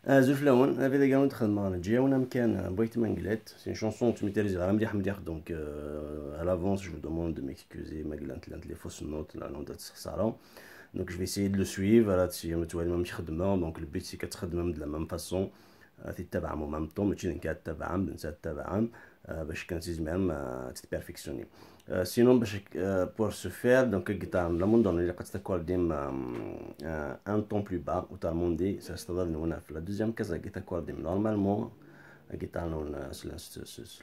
زوج فلاون هذا اللي قاعد نخدم انا جاي وانا مكان بغيت ما نقلات سي شونسون تميتيليزي غير مليح مليح دونك à l'avance je vous demande de m'excuser ما قلت لي فوس نوت لا نوت تخسرهم دونك جو في سيي دو لو سويف هاد الشيء متوالي ما مش خدمه دونك البيت سي كتخدمهم دو لا ميم فاسون تتبعهم او ميم طون ماشي انك تتبعهم بنسى تتبعهم باش كنتي زعما تتبيرفيكسيوني سينون باش بور سو فير دونك الجيتار لا موندون اللي قد تاكورديم ان طون بلو با و تالموندي سا ستادر هنا في لا دوزيام كاز جيتار كورديم نورمالمون الجيتار نون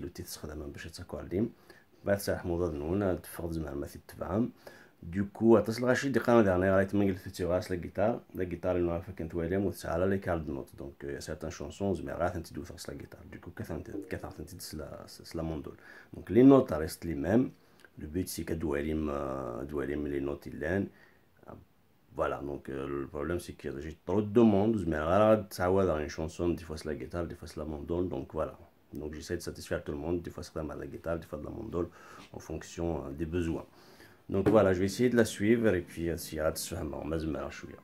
لو تيت تستخدم باش تاكورديم بعد ساح موضوع هنا تفقد زعما تتبعهم دوكو تصل غاشي دي قناه ديالنا رايت ما قلت تي غاس لا جيتار اللي نعرفها كنت واليم وتسعى لي كارد نوت دونك يا سيرتان شونسون زعما غا تندو في لا جيتار دوكو كثرت تدس لا موندول دونك لي نوت ريست لي ميم لو بوت سي دواليم لي نوت اللان فوالا دونك البروبليم سي كي جي طرو دوموند زعما غا تعاود اون شونسون دي فوا لا جيتار دي فوا لا موندول دونك فوالا دونك جيساي دو ساتيسفير تو الموند دي فوا نستخدم لا جيتار دي فوا لا موندول en fonction des besoins. Donc voilà, je vais essayer de la suivre et puis si راه تفهموا مازال شويه.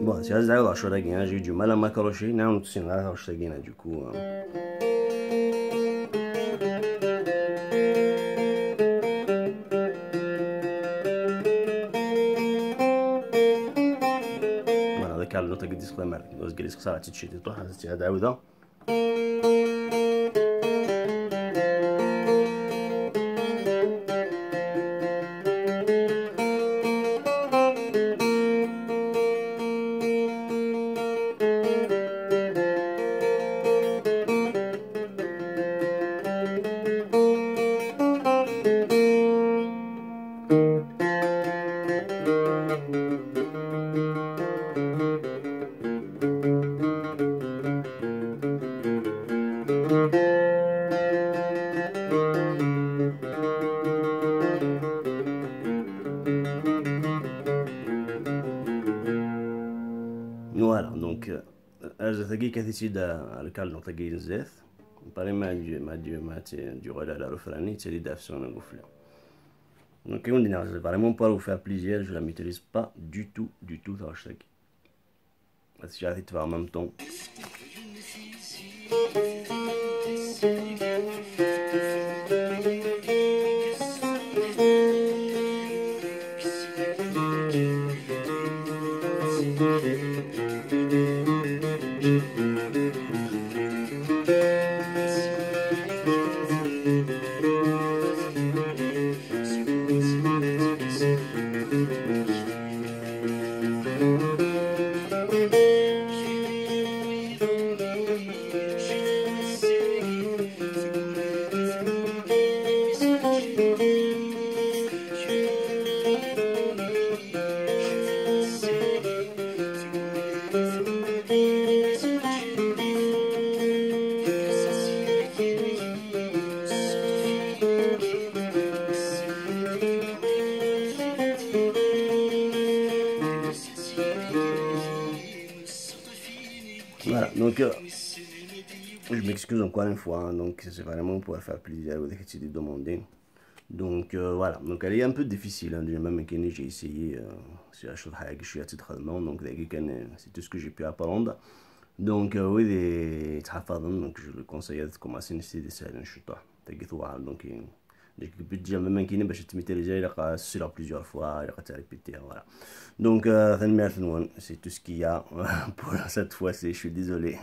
Bon, si هذا عاود 10 دقيقة جي جو مالا ماكروشي نعاود نتسين غير 10 دقيقة دوكو فوالا هذاك النوطة قد يستخدم معاك دوز قال يسخسر تيتشي تروح هاد عاودة فوالا دونك هذا ثقيل كثير على الكال نقطة جيد الزيت باري ما durera la refrain c'est des actions en gonflant donc on dit c'est vraiment pas vous faire plaisir je la maîtrise pas du tout ça hashtag si j'arrête de faire en même temps Voilà, donc je m'excuse encore une fois, hein, donc c'est vraiment pour faire plaisir aux équipes de demander. Donc voilà, donc elle est un peu difficile, hein, même que j'ai essayé, c'est la chose que je suis à titre de nom, donc c'est tout ce que j'ai pu apprendre. Donc oui, donc je le conseille de commencer à essayer de faire un chute. Donc le but de même qui n'est pas de maîtriser il sera plusieurs fois il va répéter voilà donc c'est tout ce qu'il y a pour cette fois-ci je suis désolé.